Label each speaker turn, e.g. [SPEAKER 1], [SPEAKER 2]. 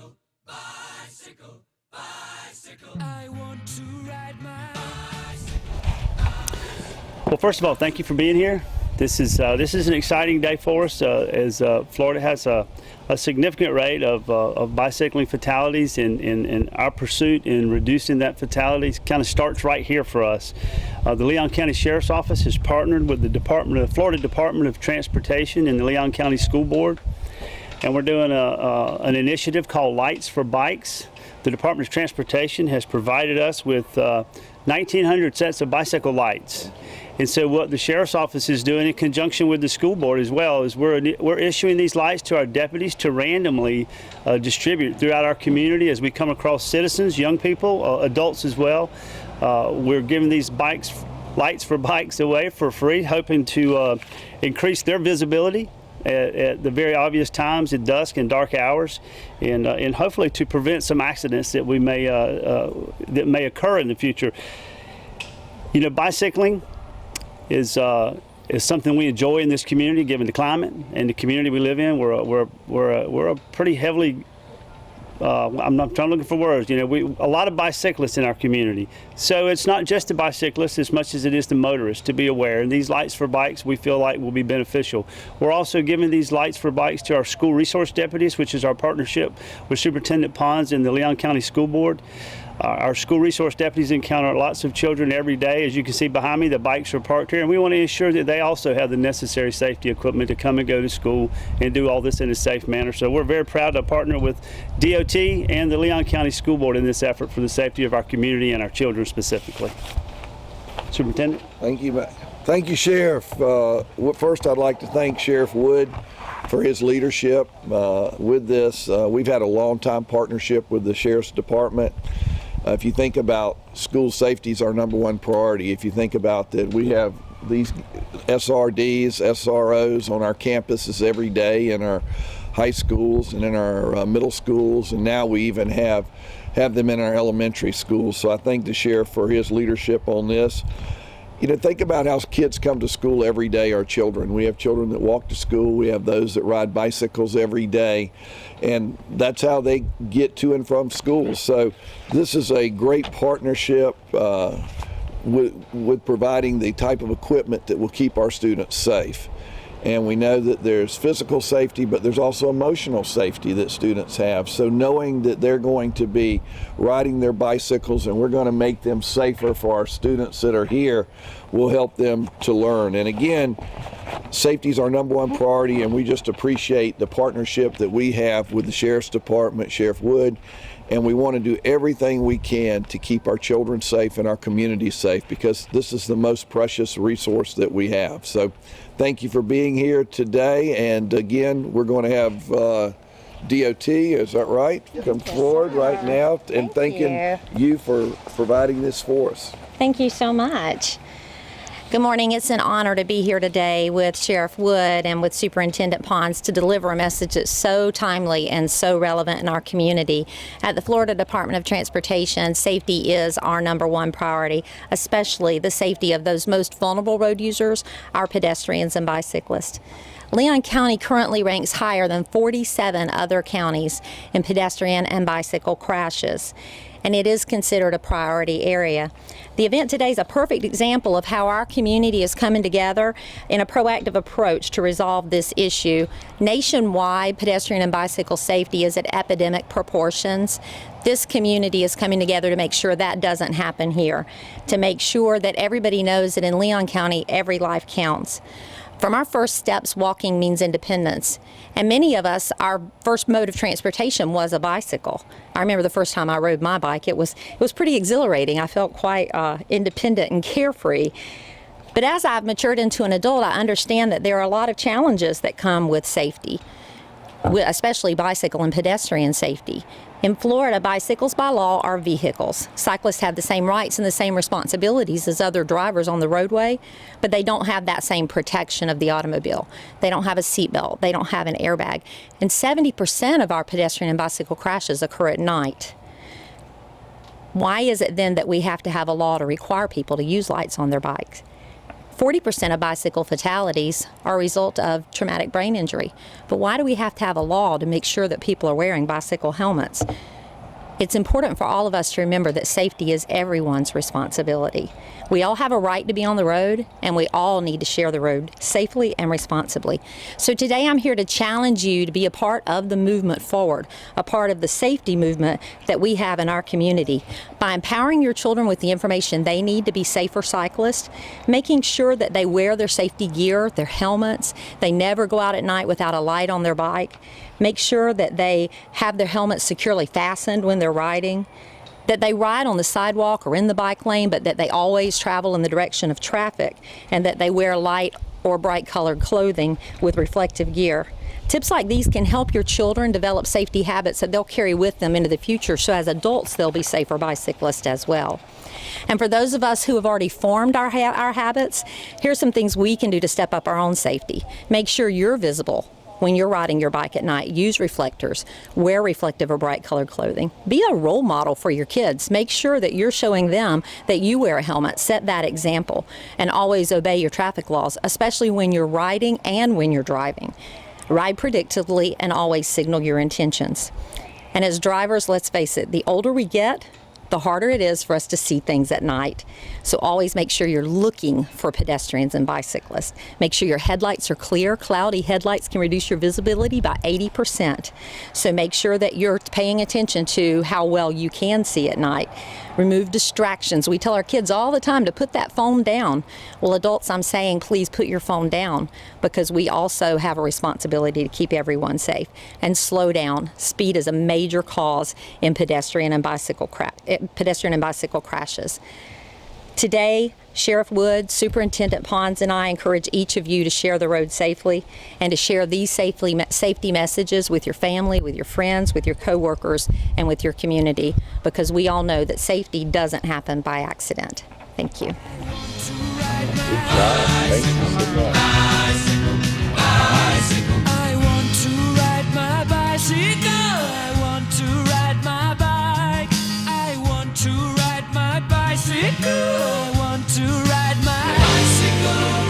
[SPEAKER 1] bicycle, bicycle, bicycle. I want to ride my bicycle.
[SPEAKER 2] Well, first of all, thank you for being here. This is an exciting day for us as Florida has a significant rate of bicycling fatalities, and our pursuit in reducing that fatalities kind of starts right here for us. The Leon County Sheriff's Office has partnered with the Florida Department of Transportation and the Leon County School Board, and we're doing an initiative called Lights for Bikes. The Department of Transportation has provided us with 1,900 sets of bicycle lights. And so what the Sheriff's Office is doing in conjunction with the school board as well is we're issuing these lights to our deputies to randomly distribute throughout our community as we come across citizens, young people, adults as well. We're giving these lights for bikes away for free, hoping to increase their visibility at the very obvious times at dusk and dark hours, and hopefully to prevent some accidents that may occur in the future. You know, bicycling is something we enjoy in this community, given the climate and the community we live in. We're a pretty heavily I'm not looking for words. You know, a lot of bicyclists in our community. So it's not just the bicyclists as much as it is the motorists to be aware. And these lights for bikes we feel like will be beneficial. We're also giving these lights for bikes to our school resource deputies, which is our partnership with Superintendent Pons and the Leon County School Board. Our school resource deputies encounter lots of children every day. As you can see behind me, the bikes are parked here, and we want to ensure that they also have the necessary safety equipment to come and go to school and do all this in a safe manner. So we're very proud to partner with DOT and the Leon County School Board in this effort for the safety of our community and our children specifically. Superintendent?
[SPEAKER 3] Thank you. Thank you, Sheriff. First, I'd like to thank Sheriff Wood for his leadership with this. We've had a long-time partnership with the Sheriff's Department. If you think about school safety is our #1 priority. If you think about that, we have these SRDs, SROs on our campuses every day in our high schools and in our middle schools, and now we even have them in our elementary schools. So I thank the Sheriff for his leadership on this. You know, think about how kids come to school every day, our children. We have children that walk to school. We have those that ride bicycles every day. And that's how they get to and from school. So this is a great partnership with providing the type of equipment that will keep our students safe. And we know that there's physical safety, but there's also emotional safety that students have. So knowing that they're going to be riding their bicycles and we're going to make them safer for our students that are here will help them to learn. And again, safety is our #1 priority, and we just appreciate the partnership that we have with the Sheriff's Department, Sheriff Wood, and we want to do everything we can to keep our children safe and our community safe, because this is the most precious resource that we have. So thank you for being here today, and again, we're going to have DOT, is that right? Come forward right now, and thanking you for providing this for us.
[SPEAKER 4] Thank you so much. Good morning. It's an honor to be here today with Sheriff Wood and with Superintendent Pons to deliver a message that's so timely and so relevant in our community. At the Florida Department of Transportation, safety is our #1 priority, especially the safety of those most vulnerable road users, our pedestrians and bicyclists. Leon County currently ranks higher than 47 other counties in pedestrian and bicycle crashes, and it is considered a priority area. The event today is a perfect example of how our community is coming together in a proactive approach to resolve this issue. Nationwide, pedestrian and bicycle safety is at epidemic proportions. This community is coming together to make sure that doesn't happen here, to make sure that everybody knows that in Leon County, every life counts. From our first steps, walking means independence. And many of us, our first mode of transportation was a bicycle. I remember the first time I rode my bike, it was pretty exhilarating. I felt quite independent and carefree. But as I've matured into an adult, I understand that there are a lot of challenges that come with safety, especially bicycle and pedestrian safety. In Florida, bicycles by law are vehicles. Cyclists have the same rights and the same responsibilities as other drivers on the roadway, but they don't have that same protection of the automobile. They don't have a seatbelt, they don't have an airbag. And 70% of our pedestrian and bicycle crashes occur at night. Why is it then that we have to have a law to require people to use lights on their bikes? 40% of bicycle fatalities are a result of traumatic brain injury. But why do we have to have a law to make sure that people are wearing bicycle helmets? It's important for all of us to remember that safety is everyone's responsibility. We all have a right to be on the road, and we all need to share the road safely and responsibly. So today I'm here to challenge you to be a part of the movement forward, a part of the safety movement that we have in our community. By empowering your children with the information they need to be safer cyclists, making sure that they wear their safety gear, their helmets, they never go out at night without a light on their bike, make sure that they have their helmets securely fastened when they're riding, that they ride on the sidewalk or in the bike lane, but that they always travel in the direction of traffic, and that they wear light or bright colored clothing with reflective gear. Tips like these can help your children develop safety habits that they'll carry with them into the future, so as adults they'll be safer bicyclists as well. And for those of us who have already formed our habits, here's some things we can do to step up our own safety. Make sure you're visible when you're riding your bike at night. Use reflectors, wear reflective or bright colored clothing. Be a role model for your kids. Make sure that you're showing them that you wear a helmet. Set that example, and always obey your traffic laws, especially when you're riding and when you're driving. Ride predictably and always signal your intentions. And as drivers, let's face it, the older we get, the harder it is for us to see things at night. So always make sure you're looking for pedestrians and bicyclists. Make sure your headlights are clear. Cloudy headlights can reduce your visibility by 80%. So make sure that you're paying attention to how well you can see at night. Remove distractions. We tell our kids all the time to put that phone down. Well, adults, I'm saying please put your phone down, because we also have a responsibility to keep everyone safe. And slow down. Speed is a major cause in pedestrian and bicycle crashes. Today, Sheriff Wood, Superintendent Pons, and I encourage each of you to share the road safely and to share these safety messages with your family, with your friends, with your coworkers, and with your community, because we all know that safety doesn't happen by accident. Thank you.
[SPEAKER 1] I want to ride my bicycle. I want to ride my bike. I want to ride my bicycle. I want to ride my bicycle.